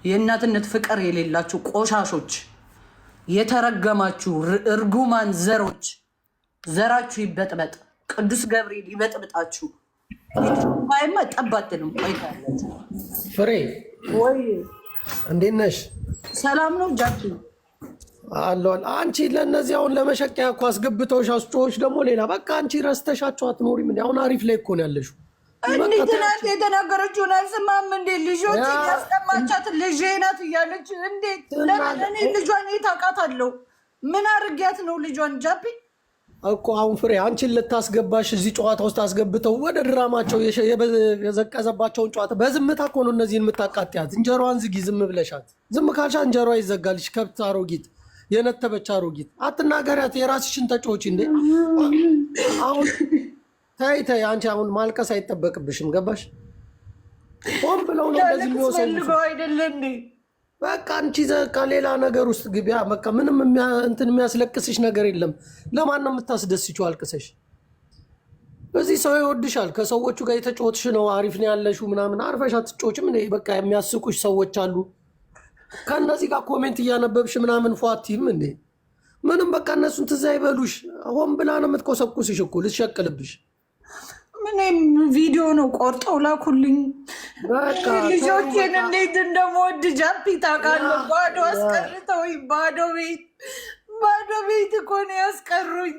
የእናትነት ፍቅር የሌላችሁ ቆሻሾች፣ የተረገማችሁ እርጉማን ዘሮች፣ ዘራችሁ ይበጥበጥ። ቅዱስ ገብርኤል ይበጥብጣችሁ። ባይማ ጠባትልም ቆይታለች። ፍሬ ወይ እንዴት ነሽ? ሰላም ነው ጃፒ አለዋል። አንቺ ለእነዚህ አሁን ለመሸቂያ እኮ አስገብተውሽ አስጮዎች ደግሞ ሌላ በቃ አንቺ ረስተሻቸው አትኖሪም። አሁን አሪፍ ላይ እኮ ነው ያለሽው። እንዴት ትናንት የተናገረችውን አልሰማም እንዴ? ልጆች ያስቀማቻት ልጄ ናት እያለች እንዴት? ለምን እኔ ልጇን የት አውቃታለሁ? ምን አድርጊያት ነው ልጇን? ጃፒ እኮ አሁን ፍሬ አንቺን ልታስገባሽ እዚህ ጨዋታ ውስጥ አስገብተው ወደ ድራማቸው የዘቀዘባቸውን ጨዋታ በዝምታ እኮ ነው እነዚህን የምታቃጥያት። እንጀሯን ዝጊ፣ ዝም ብለሻት። ዝም ካልሻ እንጀሯ ይዘጋልሽ። ከብት አሮጊት፣ የነተበች አሮጊት አትናገሪያት። የራስሽን ተጫዎች እንዴ አሁን ታይ ታይ። አንቺ አሁን ማልቀስ አይጠበቅብሽም። ገባሽ? ሆን ብለው ነው እንደዚህ የሚወሰኑ አይደለም። በቃ አንቺ ዘቃ ሌላ ነገር ውስጥ ግቢያ። በቃ ምንም እንትን የሚያስለቅስሽ ነገር የለም። ለማን ነው የምታስደስችው አልቅሰሽ? በዚህ ሰው ይወድሻል። ከሰዎቹ ጋር የተጫወትሽ ነው። አሪፍ ነው ያለሽው ምናምን። አርፈሽ አትጫወችም እንዴ? በቃ የሚያስቁሽ ሰዎች አሉ። ከእነዚህ ጋር ኮሜንት እያነበብሽ ምናምን ፏቲም እንዴ? ምንም በቃ እነሱን ትዝ አይበሉሽ። ሆን ብላ ነው የምትቆሰቁስሽ እኮ ልትሸቅልብሽ። ምንም ቪዲዮ ነው ቆርጠው ላኩልኝ። ልጆቼን እንዴት እንደምወድ ጃፒ ታውቃለህ? ባዶ አስቀርተውኝ ባዶ ቤት እኮ ነው ያስቀሩኝ።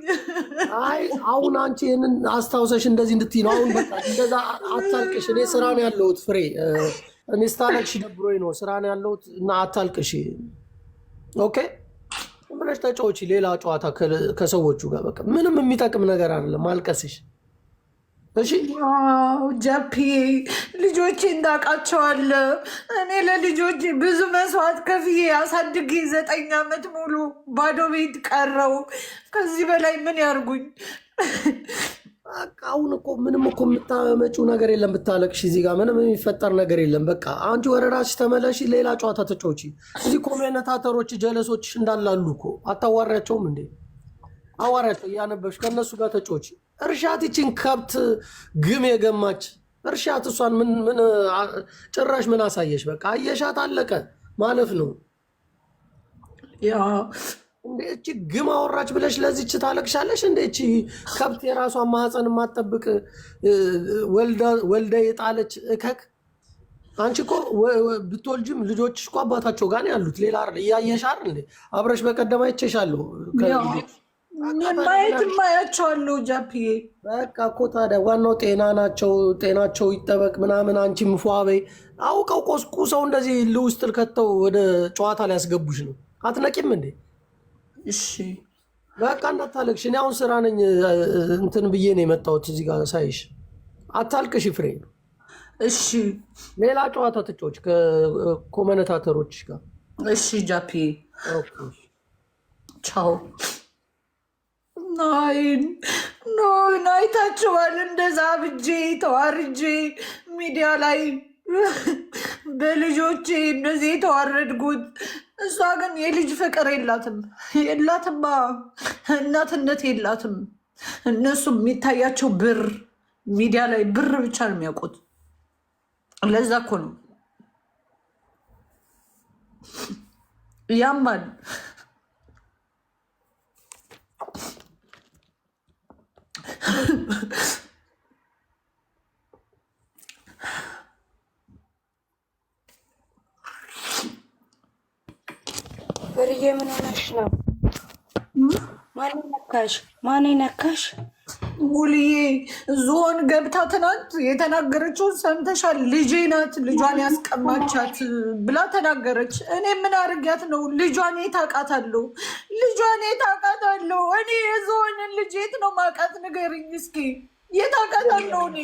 አይ አሁን አንቺ ይህንን አስታውሰሽ እንደዚህ እንድትይ ነው። አሁን በቃ እንደዛ አታልቅሽ። እኔ ስራ ነው ያለሁት ፍሬ። እኔ ስታለቅሽ ደብሮኝ ነው። ስራ ነው ያለሁት እና አታልቅሽ። ኦኬ ብለሽ ተጫወቺ ሌላ ጨዋታ ከሰዎቹ ጋር። በቃ ምንም የሚጠቅም ነገር አይደለም ማልቀስሽ። እሺ ጃፒ ልጆቼ እንዳውቃቸዋለሁ። እኔ ለልጆቼ ብዙ መስዋዕት ከፍዬ አሳድጌ 9 ዓመት ሙሉ ባዶ ቤት ቀረው። ከዚህ በላይ ምን ያርጉኝ? አሁን እኮ ምንም እኮ የምታመጪው ነገር የለም። ብታለቅሽ እዚህ ጋር ምንም የሚፈጠር ነገር የለም። በቃ አንቺ ወደ ራስሽ ተመለሺ፣ ሌላ ጨዋታ ተጫወቺ። እዚህ ኮሜንታተሮች ጀለሶችሽ እንዳላሉ እኮ አታዋሪያቸውም እንዴ? አዋሪያቸው እያነበብሽ ከእነሱ ጋር ተጫወቺ። እርሻት ይችን ከብት ግም የገማች እርሻት። እሷን ምን ጭራሽ ምን አሳየሽ? በቃ አየሻት፣ አለቀ ማለፍ ነው። እንደ እቺ ግም አወራች ብለሽ ለዚች ታለቅሻለሽ? እንደ እቺ ከብት የራሷን ማህፀን የማትጠብቅ ወልዳ የጣለች እከክ። አንቺ እኮ ብትወልጅም ልጆችሽ እኮ አባታቸው ጋር ነው ያሉት። ሌላ አይደል? እያየሽ አይደል? አብረሽ በቀደም አይቼሻለሁ። ማየት ማያቸዋለሁ ጃፒዬ። በቃ እኮ ታዲያ ዋናው ጤና ናቸው። ጤናቸው ይጠበቅ ምናምን። አንቺ ምፏበይ አውቀው ቆስቁሰው እንደዚህ ልውስጥ ከተው ወደ ጨዋታ ላይ ያስገቡሽ ነው። አትነቂም እንዴ? እሺ በቃ እንዳታለቅሽ። እኔ አሁን ስራ ነኝ እንትን ብዬ ነው የመጣሁት እዚህ ጋር ሳይሽ። አታልቅሽ ፍሬ። እሺ ሌላ ጨዋታ ትጫወች ከኮመነታተሮች ጋር። እሺ ጃፒዬ ቻው። ኖይን አይታችኋል። እንደዛ ብጄ ተዋርጄ ሚዲያ ላይ በልጆቼ እንደዚህ የተዋረድኩት። እሷ ግን የልጅ ፍቅር የላትማ፣ እናትነት የላትም። እነሱ የሚታያቸው ብር፣ ሚዲያ ላይ ብር ብቻ ነው የሚያውቁት። ለዛ እኮ ነው ያማል። ፍርዬ ምን ሆነሽ ነው? ማን ነካሽ? ጉልዬ ዞን ገብታ ትናንት የተናገረችውን ሰምተሻል? ልጄ ናት ልጇን ያስቀማቻት ብላ ተናገረች። እኔ ምን አድርጊያት ነው? ልጇን የት አውቃታለሁ? እኔ የዞንን ልጅ የት ነው ማውቃት? ንገሪኝ እስኪ የት አውቃታለሁ? እኔ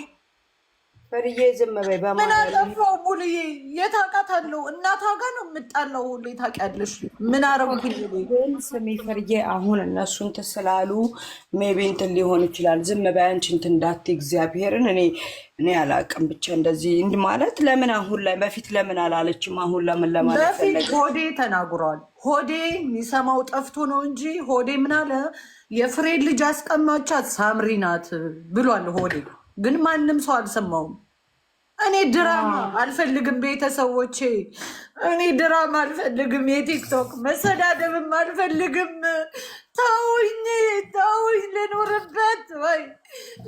ፍርዬ ዝም በይ። ምን አጠፋው? ሙልዬ የት አውቃታለሁ? እናቷ ጋር ነው የምጣለው። ሁሌ ታውቂያለሽ። ምን አረጉኝ? ግን ስሚ ፍርዬ፣ አሁን እነሱ እንትን ስላሉ ሜቢ እንትን ሊሆን ይችላል። ዝም በይ አንቺ እንትን እንዳትዪ እግዚአብሔርን። እኔ አላውቅም ብቻ እንደዚህ ማለት ለምን አሁን ላይ በፊት ለምን አላለችም? አሁን ለምን ለማለት በፊት ሆዴ ተናግሯል። ሆዴ የሚሰማው ጠፍቶ ነው እንጂ ሆዴ ምን አለ? የፍሬድ ልጅ አስቀማቻት ሳምሪ ናት ብሏል ሆዴ። ግን ማንም ሰው አልሰማውም። እኔ ድራማ አልፈልግም ቤተሰቦቼ፣ እኔ ድራማ አልፈልግም። የቲክቶክ መሰዳደብም አልፈልግም። ተውኝ ተውኝ፣ ልኖርበት ወይ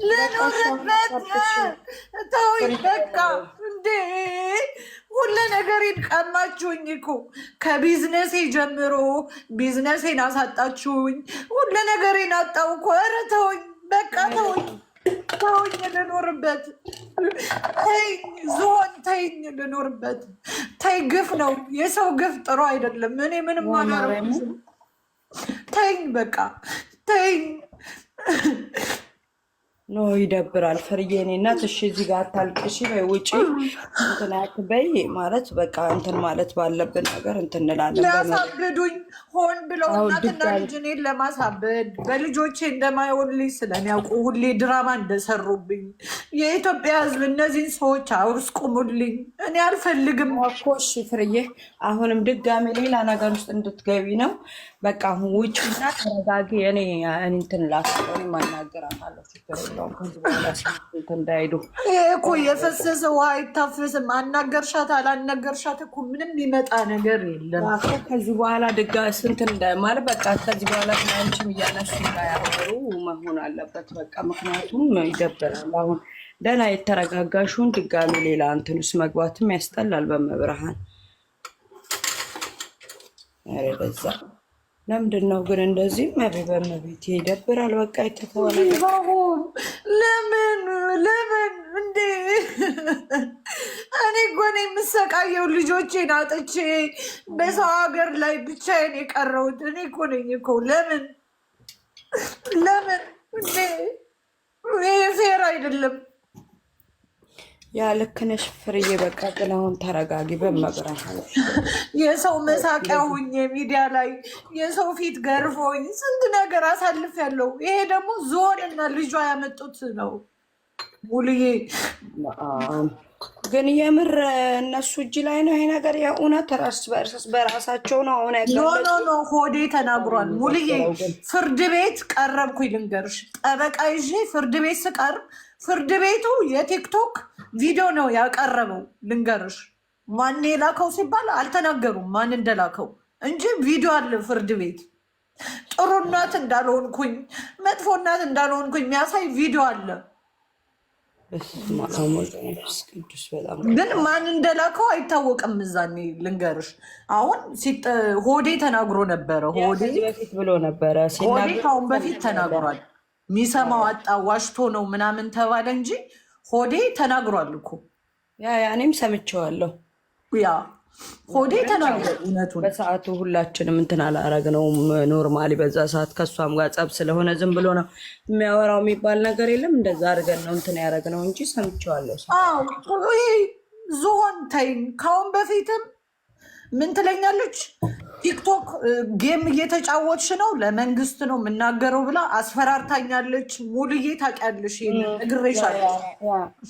ልኖርበት። ተውኝ በቃ። እንዴ ሁሉ ነገሬን ቀማችሁኝ እኮ ከቢዝነሴ ጀምሮ ቢዝነሴን አሳጣችሁኝ። ሁሉ ነገሬን አጣው እኮ። ኧረ ተውኝ በቃ ተውኝ ተውኝ፣ ልኖርበት። ተይኝ ዞን ተይኝ፣ ልኖርበት። ተይ፣ ግፍ ነው የሰው ግፍ ጥሩ አይደለም። እኔ ምንም አላረኩም። ተይኝ በቃ ተይኝ። ኖ ይደብራል። ፍርዬ እኔ እናት እሺ፣ እዚህ ጋር አታልቅሺ፣ በይ ውጪ፣ እንትን አትበይ ማለት በቃ እንትን ማለት ባለብን ነገር እንትን እንላለን። ሊያሳብዱኝ ሆን ብለው እናትና ልጅ እኔን ለማሳበድ በልጆቼ እንደማይሆንልኝ ስለሚያውቁ ሁሌ ድራማ እንደሰሩብኝ የኢትዮጵያ ሕዝብ እነዚህን ሰዎች አውስቁሙልኝ። እኔ አልፈልግም እኮ። እሺ ፍርዬ፣ አሁንም ድጋሜ ሌላ ነገር ውስጥ እንድትገቢ ነው። በቃ አሁን ውጪና ተረጋጊ። እኔ እንትን ላስቀሪ ማናገራታለሁ። ችግር የለውም። ከዚህ በኋላ ስንት እንዳይሄዱ እኮ የፈሰሰ ውሃ አይታፈስም። አናገርሻት አላናገርሻት እኮ ምንም ይመጣ ነገር የለም። ከዚህ በኋላ ድጋ ስንት ማለት በቃ ከዚህ በኋላ ትናንችም እያነሱ እንዳያወሩ መሆን አለበት። በቃ ምክንያቱም ይደብራል። አሁን ደህና የተረጋጋሹን ድጋሚ ሌላ እንትን ውስጥ መግባትም ያስጠላል። በመብርሃን በዛ ለምንድን ነው ግን እንደዚህ በመቤት ይደብራል። በቃ የተተወለ ለምን እንዴ? እኔ እኮ ነው የምሰቃየው ልጆቼን አጥቼ በሰው ሀገር ላይ ብቻዬን የቀረሁት እኔ እኮ ነኝ እኮ። ለምን እንዴ? ይሄ ፌር አይደለም። ያ ልክ ነሽ ፍርዬ። በቃ ጥላሁን ተረጋጊ። በመብርሃን የሰው መሳቂያ ሁኜ ሚዲያ ላይ የሰው ፊት ገርፎኝ ስንት ነገር አሳልፌያለሁ። ይሄ ደግሞ ዞን እና ልጇ ያመጡት ነው። ሙሉዬ ግን የምር እነሱ እጅ ላይ ነው ይሄ ነገር። የእውነት ራስ በራሳቸው ነው አሁን ያገለጹት። ኖ ሆዴ ተናግሯል። ሙሉዬ ፍርድ ቤት ቀረብኩኝ። ልንገርሽ፣ ጠበቃ ይዤ ፍርድ ቤት ስቀርብ ፍርድ ቤቱ የቲክቶክ ቪዲዮ ነው ያቀረበው። ልንገርሽ፣ ማን የላከው ሲባል አልተናገሩም ማን እንደላከው እንጂ ቪዲዮ አለ ፍርድ ቤት። ጥሩ እናት እንዳልሆንኩኝ መጥፎ እናት እንዳልሆንኩኝ የሚያሳይ ቪዲዮ አለ። ግን ማን እንደላከው አይታወቅም። እዛኔ ልንገርሽ፣ አሁን ሆዴ ተናግሮ ነበረ። ሆዴ ብሎ ነበረ። ሆዴ ካሁን በፊት ተናግሯል። የሚሰማው አጣ፣ ዋሽቶ ነው ምናምን ተባለ እንጂ ሆዴ ተናግሯል እኮ። እኔም ሰምቼዋለሁ። ያ ሆዴ ተናግሯል እውነቱን። በሰዓቱ ሁላችንም እንትን አላረግነውም። ኖርማሊ በዛ ሰዓት ከእሷም ጋር ጸብ ስለሆነ ዝም ብሎ ነው የሚያወራው የሚባል ነገር የለም። እንደዛ አድርገን ነው እንትን ያደረግነው እንጂ ሰምቼዋለሁ። ዝሆን ተይኝ። ካሁን በፊትም ምን ትለኛለች? ቲክቶክ ጌም እየተጫወትሽ ነው ለመንግስት ነው የምናገረው ብላ አስፈራርታኛለች። ሙሉዬ ታውቂያለሽ፣ ነግሬሻለሁ፣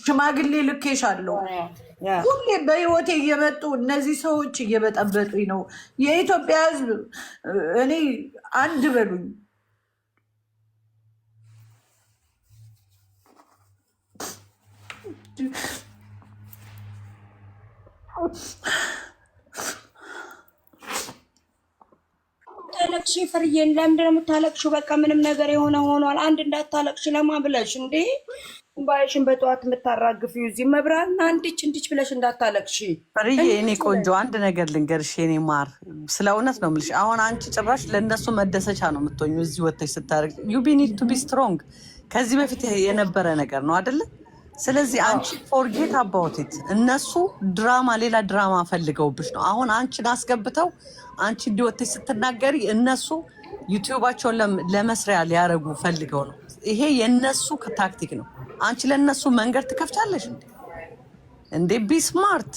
ሽማግሌ ልኬሻለሁ። ሁሌ በህይወቴ እየመጡ እነዚህ ሰዎች እየበጠበጡኝ ነው። የኢትዮጵያ ሕዝብ እኔ አንድ በሉኝ። ታለቅሽ ፍርዬን፣ ለምንድን ነው የምታለቅሽው? በቃ ምንም ነገር የሆነ ሆኗል። አንድ እንዳታለቅሽ ለማን ብለሽ እንዴ? ባይሽን በጠዋት የምታራግፊው እዚህ መብራን አንድች እንድች ብለሽ እንዳታለቅሽ ፍርዬ። እኔ ቆንጆ አንድ ነገር ልንገርሽ የኔ ማር፣ ስለ እውነት ነው የምልሽ። አሁን አንቺ ጭራሽ ለእነሱ መደሰቻ ነው የምትሆኙ እዚህ ወጥተሽ ስታደርግ። ዩ ኒድ ቱ ቢ ስትሮንግ። ከዚህ በፊት የነበረ ነገር ነው አይደለ? ስለዚህ አንቺ ፎርጌት አባውት። እነሱ ድራማ ሌላ ድራማ ፈልገውብሽ ነው። አሁን አንቺን አስገብተው አንቺ እንዲወጥሽ ስትናገሪ እነሱ ዩቲዩባቸውን ለመስሪያ ሊያደርጉ ፈልገው ነው። ይሄ የእነሱ ታክቲክ ነው። አንቺ ለእነሱ መንገድ ትከፍቻለሽ እንዴ? ቢ ስማርት።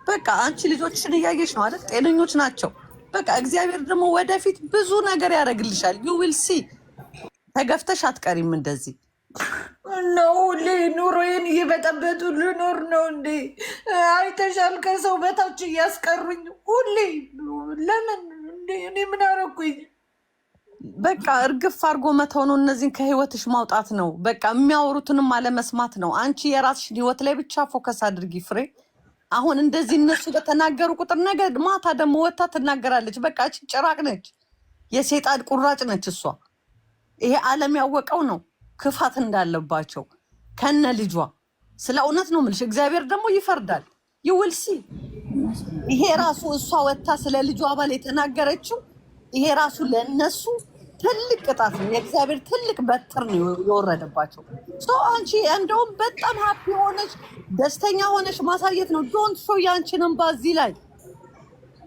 በቃ አንቺ ልጆችሽን እያየሽ ነው አይደል? ጤነኞች ናቸው። በቃ እግዚአብሔር ደግሞ ወደፊት ብዙ ነገር ያደርግልሻል። ዩ ዊል ሲ። ተገፍተሽ አትቀሪም እንደዚህ ነው። ሁሌ ኑሮዬን እየበጠበጡ ልኖር ነው እንዴ? አይተሻል፣ ከሰው በታች እያስቀሩኝ ሁሌ። ለምን እንዴ? እኔ ምን አደረኩኝ? በቃ እርግፍ አድርጎ መተው ነው። እነዚህን ከህይወትሽ ማውጣት ነው። በቃ የሚያወሩትንም አለመስማት ነው። አንቺ የራስሽን ህይወት ላይ ብቻ ፎከስ አድርጊ ፍሬ። አሁን እንደዚህ እነሱ በተናገሩ ቁጥር ነገ ማታ ደግሞ ወታ ትናገራለች። በቃ እቺ ጭራቅ ነች፣ የሴጣን ቁራጭ ነች እሷ። ይሄ ዓለም ያወቀው ነው ክፋት እንዳለባቸው ከነ ልጇ። ስለ እውነት ነው የምልሽ። እግዚአብሔር ደግሞ ይፈርዳል። ይውልሲ ይሄ ራሱ እሷ ወታ ስለ ልጇ ባል የተናገረችው ይሄ ራሱ ለነሱ ትልቅ ቅጣት ነው። የእግዚአብሔር ትልቅ በትር ነው የወረደባቸው። አንቺ እንደውም በጣም ሀፒ ሆነሽ ደስተኛ ሆነሽ ማሳየት ነው። ዶንት ሾው ያንቺንም ባዚህ ላይ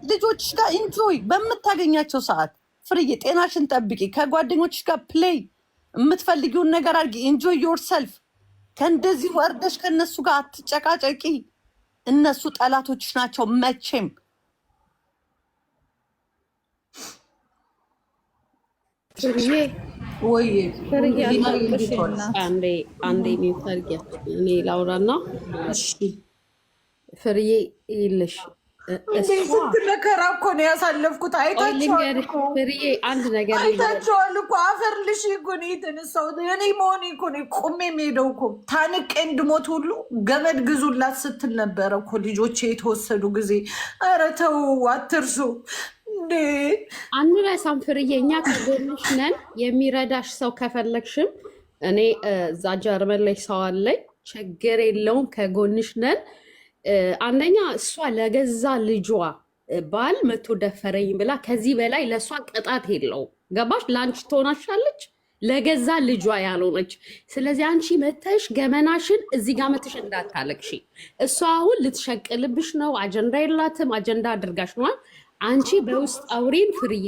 ልጆችሽ ጋር ኢንጆይ በምታገኛቸው ሰዓት ፍርዬ ጤናሽን ጠብቂ። ከጓደኞችሽ ጋር ፕሌይ፣ የምትፈልጊውን ነገር አድርጊ። ኢንጆይ ዮርሰልፍ። ከእንደዚህ ወርደሽ ከእነሱ ጋር አትጨቃጨቂ። እነሱ ጠላቶችሽ ናቸው መቼም። አንዴ እኔ ላውራና ፍርዬ ይልሽ ስንት መከራ እኮ ነው ያሳለፍኩት። ፍርዬ አንድ ነገር አይታችኋል እኮ አፈር ልሽ እኮ ነው የተነሳሁት። እኔ መሆኔ እኮ ነው ቁሜ የምሄደው እኮ ታንቄ እንድሞት ሁሉ ገመድ ግዙላት ስትል ነበረ እኮ ልጆቼ የተወሰዱ ጊዜ። ኧረ ተው አትርሱ። አንረሳም ፍርዬ፣ እኛ ከጎንሽ ነን። የሚረዳሽ ሰው ከፈለግሽም እኔ እዛ ጀርመን ላይ ሰው አለኝ፣ ችግር የለውም፣ ከጎንሽ ነን። አንደኛ እሷ ለገዛ ልጇ ባል መቶ ደፈረኝ ብላ ከዚህ በላይ ለእሷ ቅጣት የለውም። ገባሽ? ለአንቺ ትሆናሻለች፣ ለገዛ ልጇ ያልሆነች። ስለዚህ አንቺ መተሽ ገመናሽን እዚህ ጋር መተሽ እንዳታለቅሺ። እሷ አሁን ልትሸቅልብሽ ነው። አጀንዳ የላትም፣ አጀንዳ አድርጋሽ ነዋል። አንቺ በውስጥ አውሪን ፍርዬ፣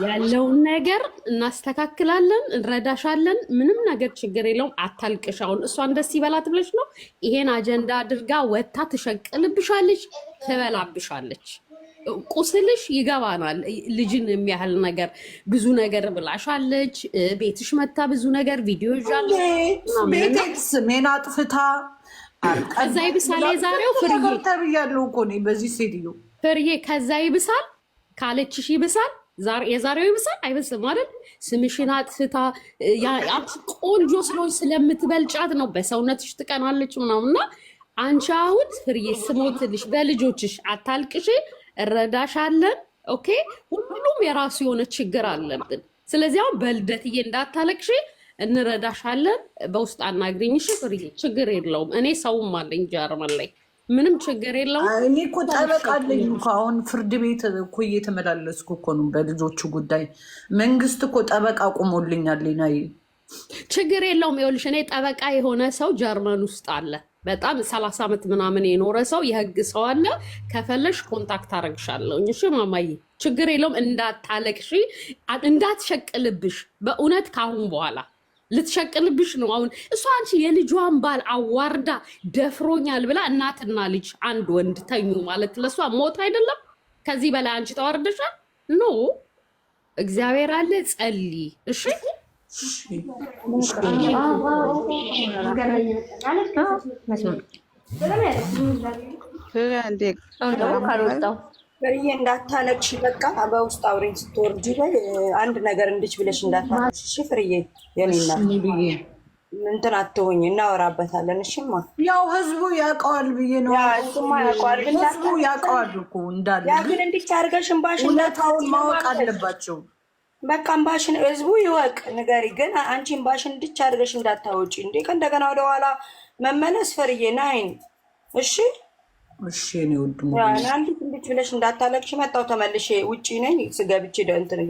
ያለውን ነገር እናስተካክላለን፣ እንረዳሻለን። ምንም ነገር ችግር የለውም። አታልቅሽ። አሁን እሷን ደስ ይበላት ብለሽ ነው ይሄን አጀንዳ አድርጋ ወታ ትሸቅልብሻለች፣ ትበላብሻለች። ቁስልሽ ይገባናል። ልጅን የሚያህል ነገር ብዙ ነገር ብላሻለች። ቤትሽ መታ ብዙ ነገር ቪዲዮ ይዣለች። ስሜን አጥፍታ ከዛ ይብሳል። የዛሬው ፍርዬ ተብያለሁ እኮ እኔ በዚህ ሴትዮ ፍርዬ፣ ከዛ ይብሳል ካለችሽ ይብሳል። የዛሬው ይብሳል አይበስም አይደል? ስምሽን አጥፍታ ቆንጆ ስለሆንሽ ስለምትበልጫት ነው። በሰውነትሽ ትቀናለች ምናምንና አንቺ አሁን ፍርዬ ስሞትልሽ በልጆችሽ አታልቅሽ፣ እረዳሻለን። ኦኬ፣ ሁሉም የራሱ የሆነ ችግር አለብን። ስለዚህ አሁን በልደትዬ እንዳታለቅሽ፣ እንረዳሻለን። በውስጥ አናግሪኝሽ ፍርዬ፣ ችግር የለውም። እኔ ሰውም አለኝ ጀርመን ላይ ምንም ችግር የለውም። እኔ እኮ ጠበቃ አለኝ እኮ አሁን ፍርድ ቤት እኮ እየተመላለስኩ እኮ ነው በልጆቹ ጉዳይ። መንግስት እኮ ጠበቃ ቆሞልኛል። ናይ ችግር የለውም። ይኸውልሽ እኔ ጠበቃ የሆነ ሰው ጀርመን ውስጥ አለ። በጣም 30 ዓመት ምናምን የኖረ ሰው የህግ ሰው አለ። ከፈለሽ ኮንታክት አረግሻለሁ። እሺ ማማዬ፣ ችግር የለውም። እንዳታለቅሺ፣ እንዳትሸቅልብሽ። በእውነት ካሁን በኋላ ልትሸቅልብሽ ነው። አሁን እሷ አንቺ የልጇን ባል አዋርዳ ደፍሮኛል ብላ እናትና ልጅ አንድ ወንድ ተኙ ማለት ለእሷ ሞት አይደለም? ከዚህ በላይ አንቺ ተዋርደሻል። ኖ እግዚአብሔር አለ፣ ጸልይ። እሺ ፍርዬ እንዳታለቅሽ፣ በቃ በውስጥ አውሬን ስትወርጂ በይ አንድ ነገር እንድች ብለሽ እንዳታለቅሽ። እሺ ፍርዬ፣ የኔና እንትን አትሆኝ፣ እናወራበታለን። እሺማ ያው ህዝቡ ያውቀዋል ብዬ ነው። እሱማ ያውቀዋል፣ ህዝቡ ያውቀዋል እኮ እንዳለ። ያ ግን እንድች አድርገሽ እምባሽን እውነታውን ማወቅ አለባቸው። በቃ እምባሽን ህዝቡ ይወቅ፣ ንገሪ። ግን አንቺ እምባሽን እንድች አድርገሽ እንዳታወጪ እንዴ! ከእንደገና ወደኋላ መመለስ ፍርዬ ናይን። እሺ እሺ ነው ወድሙ አንዲት እንድች ብለሽ እንዳታለቅሽ። መጣው ተመልሼ ውጪ ነኝ ስገብቼ እንትን